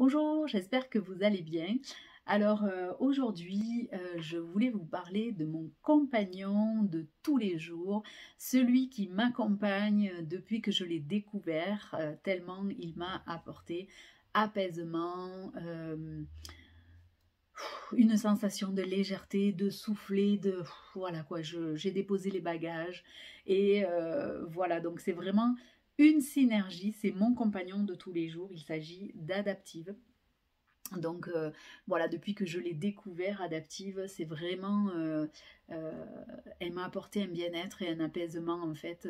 Bonjour, j'espère que vous allez bien. Alors aujourd'hui, je voulais vous parler de mon compagnon de tous les jours, celui qui m'accompagne depuis que je l'ai découvert, tellement il m'a apporté apaisement, une sensation de légèreté, de souffler, voilà quoi, j'ai déposé les bagages et voilà, donc c'est vraiment une synergie, c'est mon compagnon de tous les jours, il s'agit d'Adaptive. Donc voilà, depuis que je l'ai découvert, Adaptive, c'est vraiment, euh, elle m'a apporté un bien-être et un apaisement en fait.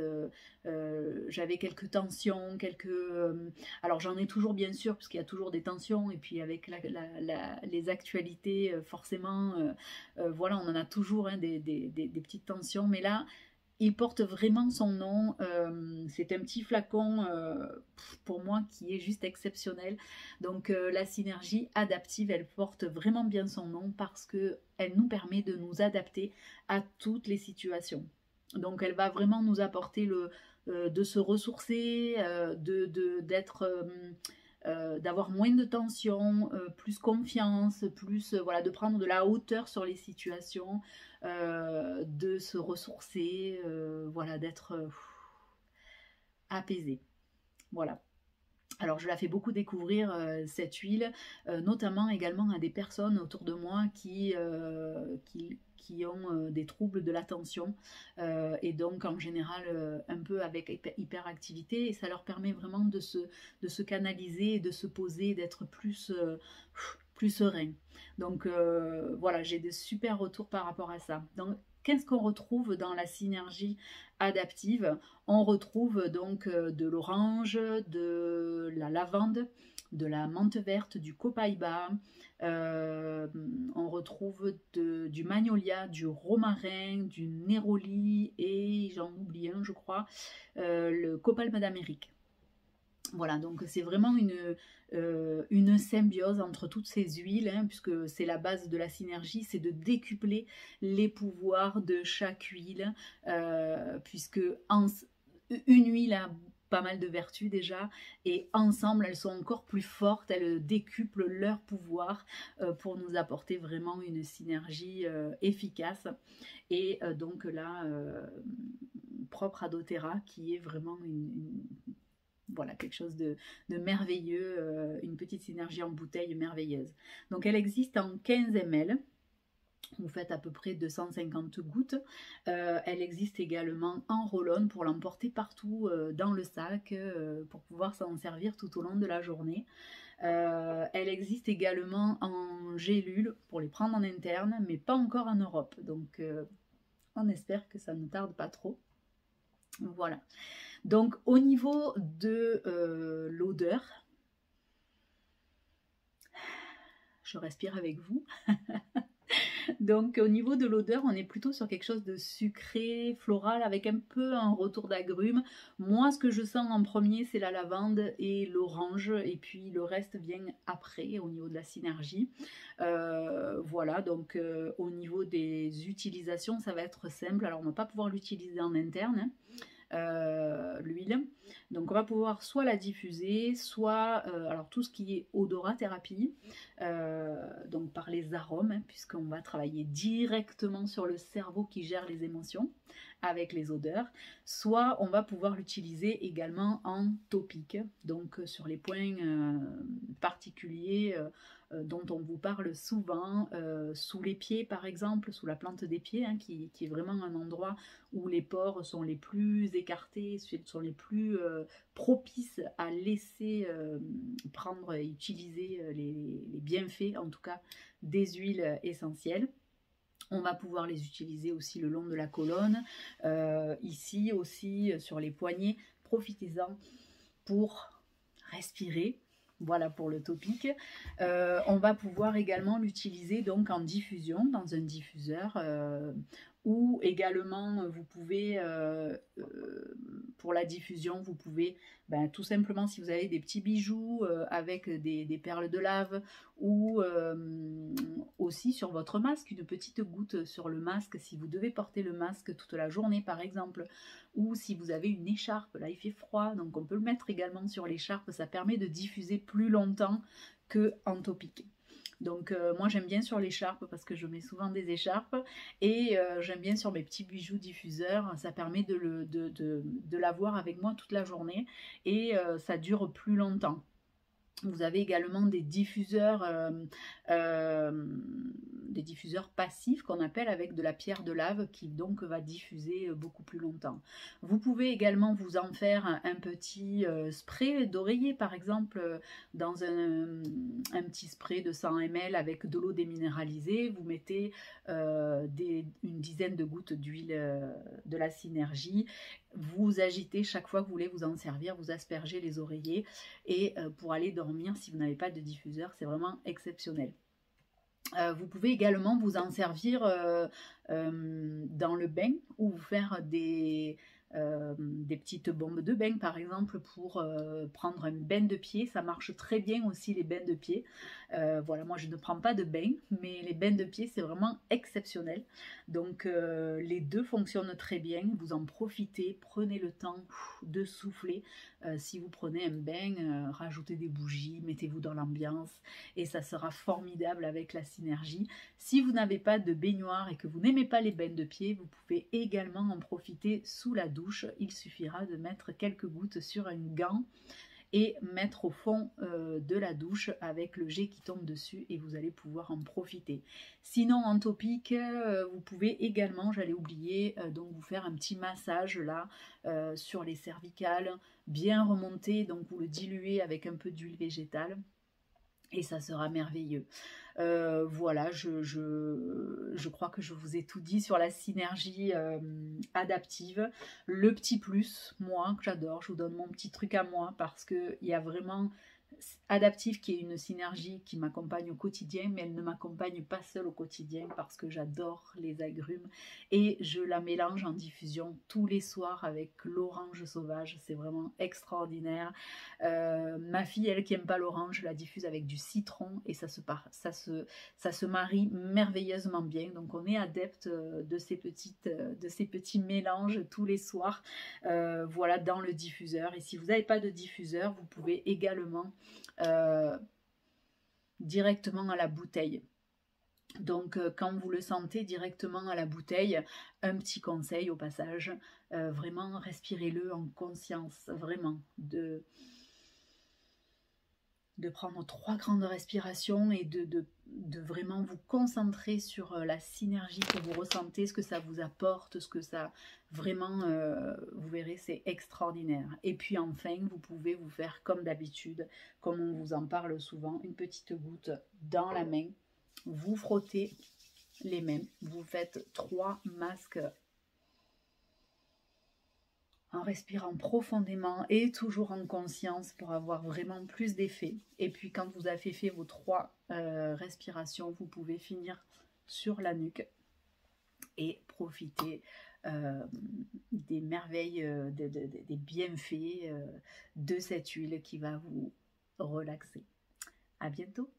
J'avais quelques tensions, alors j'en ai toujours bien sûr, parce qu'il y a toujours des tensions, et puis avec les actualités, forcément, voilà, on en a toujours hein, des petites tensions, mais là, il porte vraiment son nom. C'est un petit flacon pour moi qui est juste exceptionnel. Donc la synergie adaptive, elle porte vraiment bien son nom parce que elle nous permet de nous adapter à toutes les situations. Donc elle va vraiment nous apporter de se ressourcer, d'être d'avoir moins de tension, plus confiance, plus voilà, de prendre de la hauteur sur les situations, de se ressourcer, voilà, d'être apaisé. Voilà. Alors je la fais beaucoup découvrir cette huile, notamment également à des personnes autour de moi qui ont des troubles de l'attention et donc en général un peu avec hyperactivité, et ça leur permet vraiment de se canaliser, de se poser, d'être plus serein. Donc voilà, j'ai des super retours par rapport à ça. Donc qu'est-ce qu'on retrouve dans la synergie adaptive? On retrouve donc de l'orange, de la lavande, de la menthe verte, du copaïba, on retrouve du magnolia, du romarin, du néroli et j'en oublie un je crois, le copal d'Amérique. Voilà, donc c'est vraiment une symbiose entre toutes ces huiles, hein, puisque c'est la base de la synergie, c'est de décupler les pouvoirs de chaque huile, puisque une huile a pas mal de vertus déjà, et ensemble elles sont encore plus fortes, elles décuplent leur pouvoir pour nous apporter vraiment une synergie efficace. Et donc là, propre à doTERRA, qui est vraiment voilà, quelque chose de merveilleux, une petite synergie en bouteille merveilleuse. Donc elle existe en 15 ml. Vous faites à peu près 250 gouttes. Elle existe également en roll-on pour l'emporter partout dans le sac pour pouvoir s'en servir tout au long de la journée. Elle existe également en gélule pour les prendre en interne, mais pas encore en Europe. Donc on espère que ça ne tarde pas trop. Voilà. Donc au niveau de l'odeur, je respire avec vous. Donc au niveau de l'odeur, on est plutôt sur quelque chose de sucré, floral, avec un peu un retour d'agrumes. Moi, ce que je sens en premier, c'est la lavande et l'orange, et puis le reste vient après au niveau de la synergie. Voilà, donc au niveau des utilisations, ça va être simple. Alors on ne va pas pouvoir l'utiliser en interne, hein, l'huile. Donc on va pouvoir soit la diffuser, soit alors tout ce qui est odorathérapie, donc par les arômes, hein, puisqu'on va travailler directement sur le cerveau qui gère les émotions avec les odeurs, soit on va pouvoir l'utiliser également en topique, donc sur les points particuliers dont on vous parle souvent, sous les pieds par exemple, sous la plante des pieds, hein, qui est vraiment un endroit où les pores sont les plus écartés, sont les plus propices à laisser prendre et utiliser les bienfaits, en tout cas, des huiles essentielles. On va pouvoir les utiliser aussi le long de la colonne, ici aussi sur les poignets. Profitez-en pour respirer. Voilà pour le topique. On va pouvoir également l'utiliser donc en diffusion dans un diffuseur Ou également, vous pouvez, pour la diffusion, vous pouvez tout simplement, si vous avez des petits bijoux avec des perles de lave, ou aussi sur votre masque, une petite goutte sur le masque, si vous devez porter le masque toute la journée par exemple, ou si vous avez une écharpe, là il fait froid, donc on peut le mettre également sur l'écharpe, ça permet de diffuser plus longtemps qu'en topique. Donc moi j'aime bien sur l'écharpe parce que je mets souvent des écharpes, et j'aime bien sur mes petits bijoux diffuseurs, ça permet de l'avoir avec moi toute la journée, et ça dure plus longtemps. Vous avez également des diffuseurs passifs qu'on appelle, avec de la pierre de lave, qui donc va diffuser beaucoup plus longtemps. Vous pouvez également vous en faire un petit spray d'oreiller par exemple, dans un petit spray de 100 ml avec de l'eau déminéralisée. Vous mettez une dizaine de gouttes d'huile de la Synergie. Vous agitez chaque fois que vous voulez vous en servir, vous aspergez les oreillers, et pour aller dormir, si vous n'avez pas de diffuseur, c'est vraiment exceptionnel. Vous pouvez également vous en servir dans le bain, ou vous faire des petites bombes de bain par exemple, pour prendre un bain de pied. Ça marche très bien aussi les bains de pied. Voilà, moi je ne prends pas de bain, mais les bains de pied c'est vraiment exceptionnel. Donc les deux fonctionnent très bien, vous en profitez, prenez le temps de souffler. Si vous prenez un bain, rajoutez des bougies, mettez-vous dans l'ambiance, et ça sera formidable avec la Synergie. Si vous n'avez pas de baignoire et que vous n'aimez pas les bains de pied, vous pouvez également en profiter sous la douche. Il suffira de mettre quelques gouttes sur un gant et mettre au fond de la douche avec le jet qui tombe dessus, et vous allez pouvoir en profiter. Sinon en topique, vous pouvez également, j'allais oublier, donc vous faire un petit massage là sur les cervicales, bien remonté, donc vous le diluez avec un peu d'huile végétale, et ça sera merveilleux. Voilà, je crois que je vous ai tout dit sur la Synergie adaptive. Le petit plus, moi, que j'adore, je vous donne mon petit truc à moi, parce qu'il y a vraiment adaptive, qui est une Synergie qui m'accompagne au quotidien, mais elle ne m'accompagne pas seule au quotidien, parce que j'adore les agrumes, et je la mélange en diffusion tous les soirs avec l'orange sauvage. C'est vraiment extraordinaire. Ma fille, elle qui aime pas l'orange, la diffuse avec du citron, et ça se marie merveilleusement bien. Donc on est adepte de ces petits mélanges tous les soirs, voilà, dans le diffuseur. Et si vous n'avez pas de diffuseur, vous pouvez également directement à la bouteille. Donc quand vous le sentez directement à la bouteille, un petit conseil au passage, vraiment respirez-le en conscience, vraiment, de prendre 3 grandes respirations, et de vraiment vous concentrer sur la Synergie que vous ressentez, ce que ça vous apporte, ce que ça... Vraiment, vous verrez, c'est extraordinaire. Et puis enfin, vous pouvez vous faire comme d'habitude, comme on vous en parle souvent, une petite goutte dans la main. Vous frottez les mains, vous faites 3 masques en respirant profondément et toujours en conscience, pour avoir vraiment plus d'effet. Et puis quand vous avez fait vos 3 respirations, vous pouvez finir sur la nuque et profiter des merveilles, des bienfaits de cette huile qui va vous relaxer. À bientôt.